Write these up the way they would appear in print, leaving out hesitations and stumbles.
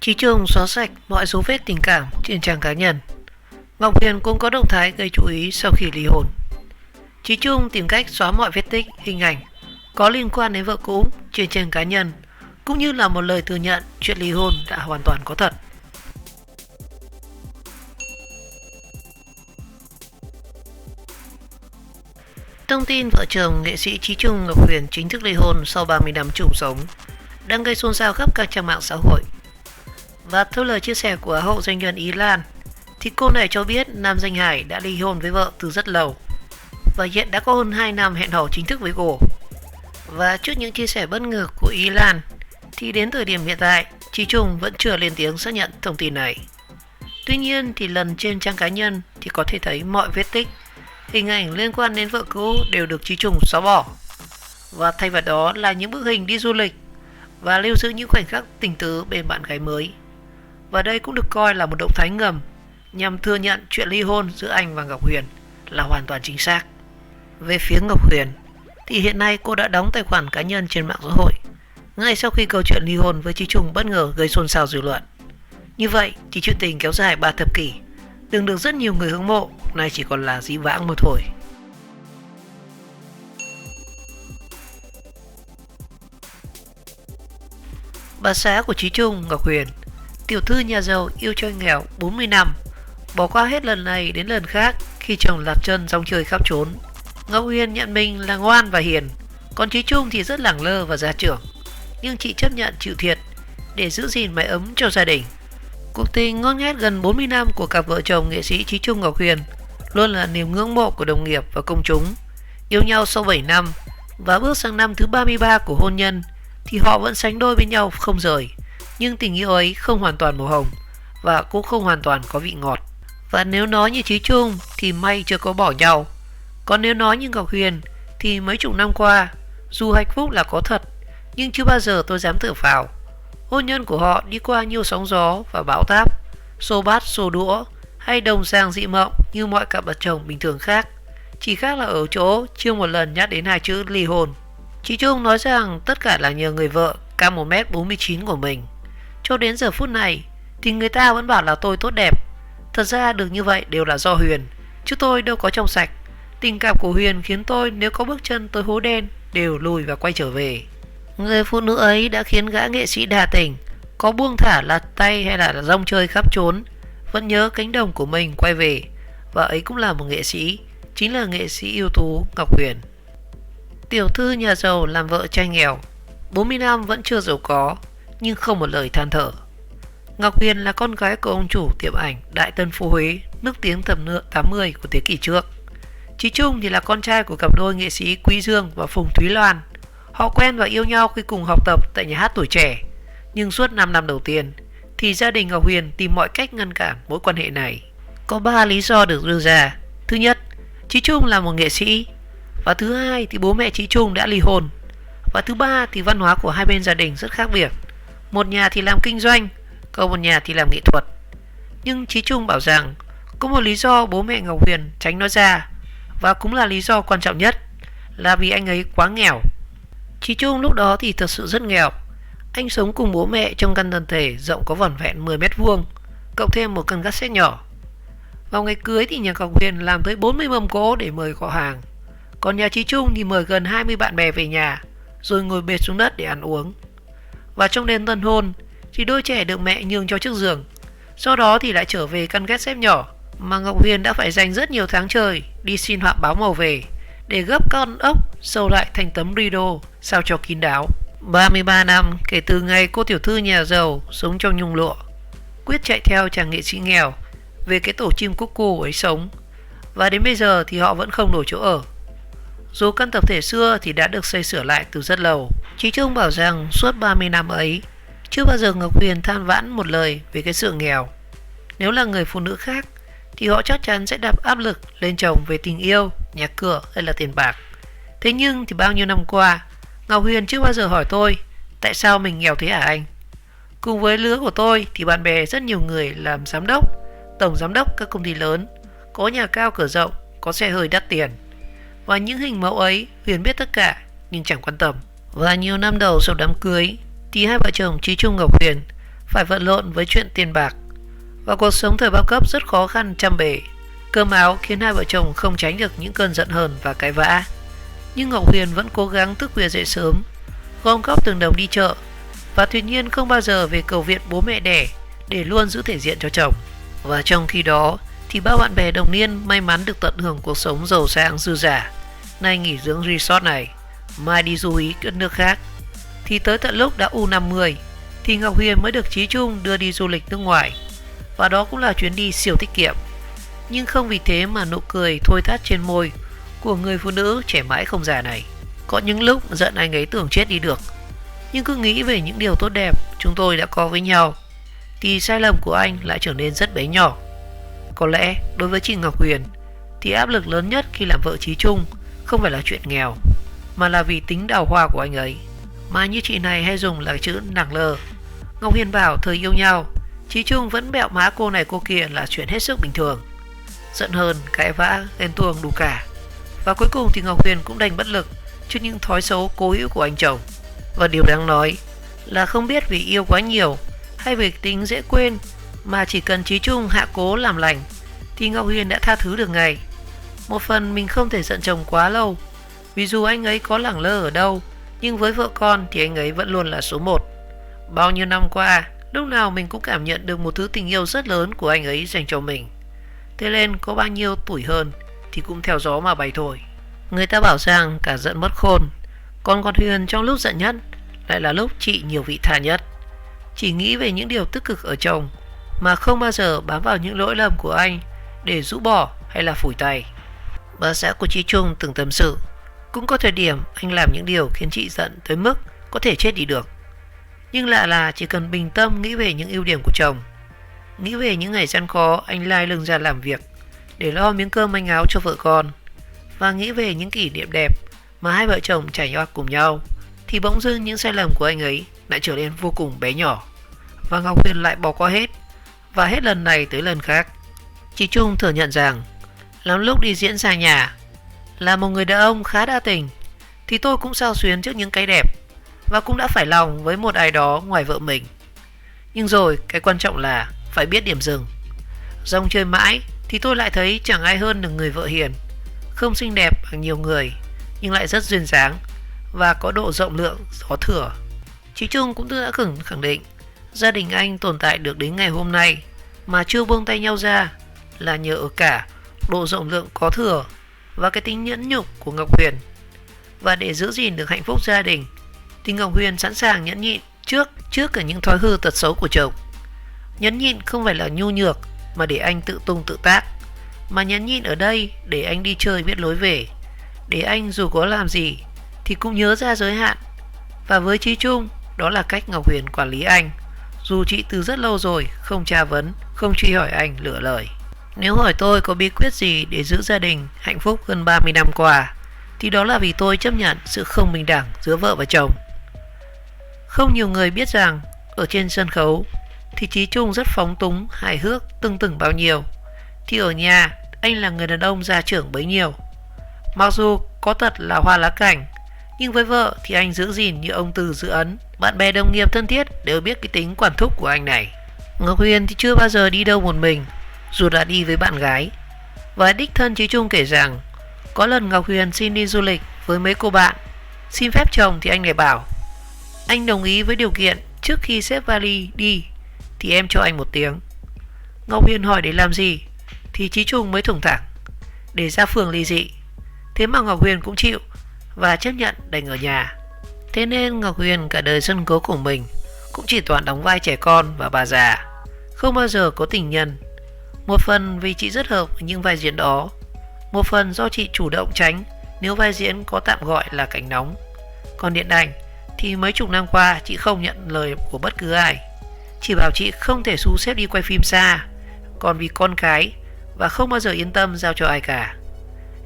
Chí Trung xóa sạch mọi dấu vết tình cảm trên trang cá nhân. Ngọc Huyền cũng có động thái gây chú ý sau khi ly hôn. Chí Trung tìm cách xóa mọi vết tích, hình ảnh có liên quan đến vợ cũ trên trang cá nhân, cũng như là một lời thừa nhận chuyện ly hôn đã hoàn toàn có thật. Thông tin vợ chồng nghệ sĩ Chí Trung Ngọc Huyền chính thức ly hôn sau 30 năm chung sống đang gây xôn xao khắp các trang mạng xã hội. Và theo lời chia sẻ của hậu doanh nhân Ý Lan, thì cô này cho biết nam danh hài đã ly hôn với vợ từ rất lâu và hiện đã có hơn 2 năm hẹn hò chính thức với cô. Và trước những chia sẻ bất ngờ của Ý Lan, thì đến thời điểm hiện tại, Chí Trung vẫn chưa lên tiếng xác nhận thông tin này. Tuy nhiên thì lần trên trang cá nhân thì có thể thấy mọi vết tích, hình ảnh liên quan đến vợ cũ đều được Chí Trung xóa bỏ. Và thay vào đó là những bức hình đi du lịch và lưu giữ những khoảnh khắc tình tứ bên bạn gái mới. Và đây cũng được coi là một động thái ngầm nhằm thừa nhận chuyện ly hôn giữa anh và Ngọc Huyền là hoàn toàn chính xác. Về phía Ngọc Huyền thì hiện nay cô đã đóng tài khoản cá nhân trên mạng xã hội ngay sau khi câu chuyện ly hôn với Chí Trung bất ngờ gây xôn xao dư luận. Như vậy thì chuyện tình kéo dài 3 thập kỷ từng được rất nhiều người hâm mộ nay chỉ còn là dĩ vãng mà thôi. Bà xã của Chí Trung, Ngọc Huyền, tiểu thư nhà giàu yêu trai nghèo 40 năm, bỏ qua hết lần này đến lần khác khi chồng lạc chân rong chơi khắp trốn. Ngọc Huyền nhận mình là ngoan và hiền, còn Chí Trung thì rất lẳng lơ và gia trưởng, nhưng chị chấp nhận chịu thiệt để giữ gìn mái ấm cho gia đình. Cuộc tình ngon nghét gần 40 năm của cặp vợ chồng nghệ sĩ Chí Trung Ngọc Huyền luôn là niềm ngưỡng mộ của đồng nghiệp và công chúng. Yêu nhau sau 7 năm và bước sang năm thứ 33 của hôn nhân thì họ vẫn sánh đôi bên nhau không rời. Nhưng tình yêu ấy không hoàn toàn màu hồng và cũng không hoàn toàn có vị ngọt. Và nếu nói như Chí Trung thì may chưa có bỏ nhau. Còn nếu nói như Ngọc Huyền thì mấy chục năm qua, dù hạnh phúc là có thật, nhưng chưa bao giờ tôi dám thở phào. Hôn nhân của họ đi qua nhiều sóng gió và bão táp, xô bát xô đũa hay đồng sang dị mộng như mọi cặp vợ chồng bình thường khác. Chỉ khác là ở chỗ chưa một lần nhắc đến hai chữ ly hôn. Chí Trung nói rằng tất cả là nhờ người vợ cao 1m49 của mình. Cho đến giờ phút này thì người ta vẫn bảo là tôi tốt đẹp. Thật ra được như vậy đều là do Huyền, chứ tôi đâu có trong sạch. Tình cảm của Huyền khiến tôi nếu có bước chân tới hố đen đều lùi và quay trở về. Người phụ nữ ấy đã khiến gã nghệ sĩ đa tình, có buông thả lạt tay hay là rong chơi khắp trốn, vẫn nhớ cánh đồng của mình quay về. Và ấy cũng là một nghệ sĩ, chính là nghệ sĩ ưu tú Ngọc Huyền. Tiểu thư nhà giàu làm vợ trai nghèo, 40 năm vẫn chưa giàu có, nhưng không một lời than thở. Ngọc Huyền là con gái của ông chủ tiệm ảnh Đại Tân Phú Huế, nước tiếng tầm 80 của thế kỷ trước. Chí Trung thì là con trai của cặp đôi nghệ sĩ Quý Dương và Phùng Thúy Loan. Họ quen và yêu nhau khi cùng học tập tại nhà hát tuổi trẻ. Nhưng suốt 5 năm đầu tiên thì gia đình Ngọc Huyền tìm mọi cách ngăn cản mối quan hệ này. Có 3 lý do được đưa ra. Thứ nhất, Chí Trung là một nghệ sĩ. Và thứ hai thì bố mẹ Chí Trung đã ly hôn. Và thứ ba thì văn hóa của hai bên gia đình rất khác biệt. Một nhà thì làm kinh doanh, còn một nhà thì làm nghệ thuật. Nhưng Chí Trung bảo rằng có một lý do bố mẹ Ngọc Huyền tránh nói ra, và cũng là lý do quan trọng nhất, là vì anh ấy quá nghèo. Chí Trung lúc đó thì thật sự rất nghèo. Anh sống cùng bố mẹ trong căn thân thể rộng có vỏn vẹn 10 mét vuông, cộng thêm một căn cassette nhỏ. Vào ngày cưới thì nhà Ngọc Huyền làm tới 40 mâm cỗ để mời họ hàng. Còn nhà Chí Trung thì mời gần 20 bạn bè về nhà, rồi ngồi bệt xuống đất để ăn uống. Và trong đêm tân hôn thì đôi trẻ được mẹ nhường cho chiếc giường. Sau đó thì lại trở về căn cassette nhỏ mà Ngọc Huyền đã phải dành rất nhiều tháng trời đi xin họa báo màu về để gấp con ốc sâu lại thành tấm rideau sao cho kín đáo. 33 năm kể từ ngày cô tiểu thư nhà giàu sống trong nhung lụa quyết chạy theo chàng nghệ sĩ nghèo về cái tổ chim cúc cu ấy sống, và đến bây giờ thì họ vẫn không đổi chỗ ở. Dù căn tập thể xưa thì đã được xây sửa lại từ rất lâu. Chí Trung bảo rằng suốt 30 năm ấy chưa bao giờ Ngọc Huyền than vãn một lời về cái sự nghèo. Nếu là người phụ nữ khác thì họ chắc chắn sẽ đặt áp lực lên chồng về tình yêu, nhà cửa hay là tiền bạc. Thế nhưng thì bao nhiêu năm qua, Ngọc Huyền chưa bao giờ hỏi tôi tại sao mình nghèo thế hả anh. Cùng với lứa của tôi thì bạn bè rất nhiều người làm giám đốc, tổng giám đốc các công ty lớn, có nhà cao cửa rộng, có xe hơi đắt tiền. Và những hình mẫu ấy Huyền biết tất cả nhưng chẳng quan tâm. Và nhiều năm đầu sau đám cưới thì hai vợ chồng Chí Trung Ngọc Huyền phải vật lộn với chuyện tiền bạc. Và cuộc sống thời bao cấp rất khó khăn trăm bề. Cơm áo khiến hai vợ chồng không tránh được những cơn giận hờn và cãi vã. Nhưng Ngọc Huyền vẫn cố gắng thức khuya dậy sớm, gom góp từng đồng đi chợ, và tuyệt nhiên không bao giờ về cầu viện bố mẹ đẻ để luôn giữ thể diện cho chồng. Và trong khi đó thì bao bạn bè đồng niên may mắn được tận hưởng cuộc sống giàu sang dư dả, nay nghỉ dưỡng resort này, mai đi du ý các nước khác. Thì tới tận lúc đã U50 thì Ngọc Huyền mới được Chí Trung đưa đi du lịch nước ngoài, và đó cũng là chuyến đi siêu tiết kiệm. Nhưng không vì thế mà nụ cười thôi thắt trên môi của người phụ nữ trẻ mãi không già này. Có những lúc giận anh ấy tưởng chết đi được, nhưng cứ nghĩ về những điều tốt đẹp chúng tôi đã có với nhau thì sai lầm của anh lại trở nên rất bé nhỏ. Có lẽ đối với chị Ngọc Huyền thì áp lực lớn nhất khi làm vợ Chí Trung không phải là chuyện nghèo, mà là vì tính đào hoa của anh ấy, mà như chị này hay dùng là chữ nặng lờ. Ngọc Huyền bảo thời yêu nhau, Chí Trung vẫn bẹo má cô này cô kia là chuyện hết sức bình thường. Giận hờn, cãi vã, ghen tuông đủ cả. Và cuối cùng thì Ngọc Huyền cũng đành bất lực trước những thói xấu cố hữu của anh chồng. Và điều đáng nói là không biết vì yêu quá nhiều hay vì tính dễ quên mà chỉ cần Chí Trung hạ cố làm lành thì Ngọc Huyền đã tha thứ được ngay. Một phần mình không thể giận chồng quá lâu, vì dù anh ấy có lẳng lơ ở đâu, nhưng với vợ con thì anh ấy vẫn luôn là số 1. Bao nhiêu năm qua, lúc nào mình cũng cảm nhận được một thứ tình yêu rất lớn của anh ấy dành cho mình. Thế nên có bao nhiêu tuổi hơn thì cũng theo gió mà bay thôi. Người ta bảo rằng cả giận mất khôn, còn con Huyền trong lúc giận nhất lại là lúc chị nhiều vị tha nhất. Chỉ nghĩ về những điều tích cực ở chồng mà không bao giờ bám vào những lỗi lầm của anh để rũ bỏ hay là phủi tay. Bà xã của chị Trung từng tâm sự, cũng có thời điểm anh làm những điều khiến chị giận tới mức có thể chết đi được. Nhưng lạ là chỉ cần bình tâm nghĩ về những ưu điểm của chồng, nghĩ về những ngày gian khó anh lai lưng ra làm việc để lo miếng cơm manh áo cho vợ con, và nghĩ về những kỷ niệm đẹp mà hai vợ chồng trải qua cùng nhau, thì bỗng dưng những sai lầm của anh ấy lại trở nên vô cùng bé nhỏ, và Ngọc Huyền lại bỏ qua hết, và hết lần này tới lần khác. Chị Trung thừa nhận rằng lắm lúc đi diễn xa nhà, là một người đàn ông khá đa tình, thì tôi cũng xao xuyến trước những cái đẹp và cũng đã phải lòng với một ai đó ngoài vợ mình. Nhưng rồi cái quan trọng là phải biết điểm dừng. Dòng chơi mãi thì tôi lại thấy chẳng ai hơn được người vợ hiền, không xinh đẹp bằng nhiều người nhưng lại rất duyên dáng và có độ rộng lượng gió thừa. Chị Trung cũng đã khẳng định gia đình anh tồn tại được đến ngày hôm nay mà chưa buông tay nhau ra là nhờ ở cả độ rộng lượng có thừa và cái tính nhẫn nhục của Ngọc Huyền. Và để giữ gìn được hạnh phúc gia đình thì Ngọc Huyền sẵn sàng nhẫn nhịn trước cả những thói hư tật xấu của chồng. Nhẫn nhịn không phải là nhu nhược mà để anh tự tung tự tác, mà nhẫn nhịn ở đây để anh đi chơi biết lối về, để anh dù có làm gì thì cũng nhớ ra giới hạn. Và với Chí Trung, đó là cách Ngọc Huyền quản lý anh, dù chị từ rất lâu rồi không tra vấn, không truy hỏi anh lựa lời. Nếu hỏi tôi có bí quyết gì để giữ gia đình hạnh phúc hơn 30 năm qua, thì đó là vì tôi chấp nhận sự không bình đẳng giữa vợ và chồng. Không nhiều người biết rằng ở trên sân khấu thì Chí Trung rất phóng túng, hài hước, tưng tửng bao nhiêu, thì ở nhà anh là người đàn ông gia trưởng bấy nhiêu. Mặc dù có tật là hoa lá cảnh, nhưng với vợ thì anh giữ gìn như ông Từ giữ ấn. Bạn bè đồng nghiệp thân thiết đều biết cái tính quản thúc của anh này. Ngọc Huyền thì chưa bao giờ đi đâu một mình, dù đã đi với bạn gái. Và đích thân Chí Trung kể rằng có lần Ngọc Huyền xin đi du lịch với mấy cô bạn, xin phép chồng thì anh lại bảo anh đồng ý với điều kiện trước khi xếp vali đi thì em cho anh một tiếng. Ngọc Huyền hỏi để làm gì thì Chí Trung mới thủng thẳng để ra phường ly dị. Thế mà Ngọc Huyền cũng chịu và chấp nhận đành ở nhà. Thế nên Ngọc Huyền cả đời sân khấu của mình cũng chỉ toàn đóng vai trẻ con và bà già, không bao giờ có tình nhân. Một phần vì chị rất hợp với những vai diễn đó, một phần do chị chủ động tránh nếu vai diễn có tạm gọi là cảnh nóng. Còn điện ảnh thì mấy chục năm qua chị không nhận lời của bất cứ ai, chỉ bảo chị không thể thu xếp đi quay phim xa, còn vì con cái và không bao giờ yên tâm giao cho ai cả.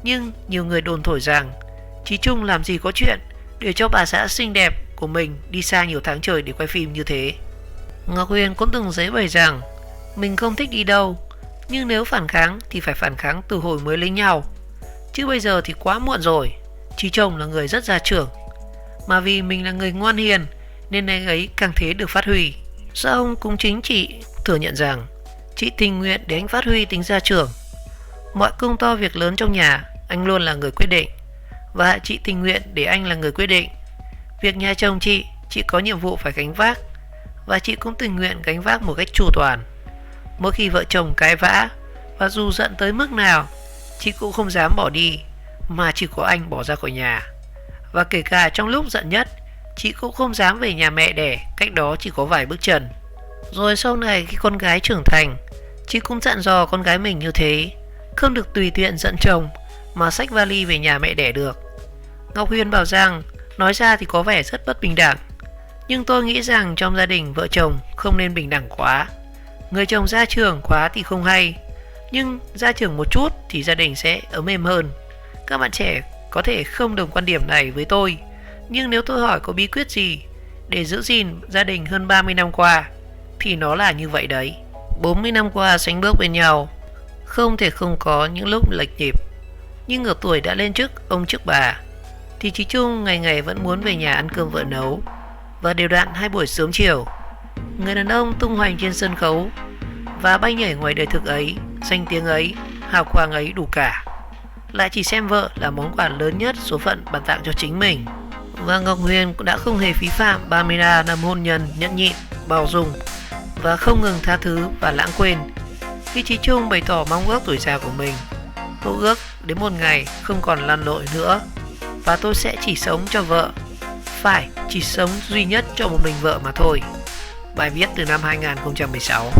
Nhưng nhiều người đồn thổi rằng Chí Trung làm gì có chuyện để cho bà xã xinh đẹp của mình đi xa nhiều tháng trời để quay phim như thế. Ngọc Huyền cũng từng giấy bày rằng mình không thích đi đâu, nhưng nếu phản kháng thì phải phản kháng từ hồi mới lấy nhau, chứ bây giờ thì quá muộn rồi. Chí chồng là người rất gia trưởng, mà vì mình là người ngoan hiền nên anh ấy càng thế được phát huy. Xong cũng chính chị thừa nhận rằng chị tình nguyện để anh phát huy tính gia trưởng. Mọi công to việc lớn trong nhà anh luôn là người quyết định, và chị tình nguyện để anh là người quyết định. Việc nhà chồng chị có nhiệm vụ phải gánh vác, và chị cũng tình nguyện gánh vác một cách chu toàn. Mỗi khi vợ chồng cãi vã, và dù giận tới mức nào, chị cũng không dám bỏ đi, mà chỉ có anh bỏ ra khỏi nhà. Và kể cả trong lúc giận nhất, chị cũng không dám về nhà mẹ đẻ, cách đó chỉ có vài bước chân. Rồi sau này khi con gái trưởng thành, chị cũng dặn dò con gái mình như thế, không được tùy tiện giận chồng mà xách vali về nhà mẹ đẻ được. Ngọc Huyền bảo rằng nói ra thì có vẻ rất bất bình đẳng, nhưng tôi nghĩ rằng trong gia đình vợ chồng không nên bình đẳng quá. Người chồng gia trưởng quá thì không hay, nhưng gia trưởng một chút thì gia đình sẽ ấm êm hơn. Các bạn trẻ có thể không đồng quan điểm này với tôi, nhưng nếu tôi hỏi có bí quyết gì để giữ gìn gia đình hơn 30 năm qua thì nó là như vậy đấy. 40 năm qua sánh bước bên nhau, không thể không có những lúc lệch nhịp. Nhưng ở tuổi đã lên chức ông chức bà thì Chí Trung ngày ngày vẫn muốn về nhà ăn cơm vợ nấu, và đều đặn 2 buổi sớm chiều. Người đàn ông tung hoành trên sân khấu và bay nhảy ngoài đời thực ấy, danh tiếng ấy, hào quang ấy đủ cả, lại chỉ xem vợ là món quà lớn nhất số phận ban tặng cho chính mình. Và Ngọc Huyền cũng đã không hề phí phạm 33 năm hôn nhân nhẫn nhịn, bao dung và không ngừng tha thứ và lãng quên, khi Chí Trung bày tỏ mong ước tuổi già của mình. Tôi ước đến một ngày không còn lăn lộn nữa, và tôi sẽ chỉ sống cho vợ, phải chỉ sống duy nhất cho một mình vợ mà thôi. Bài viết từ năm 2016.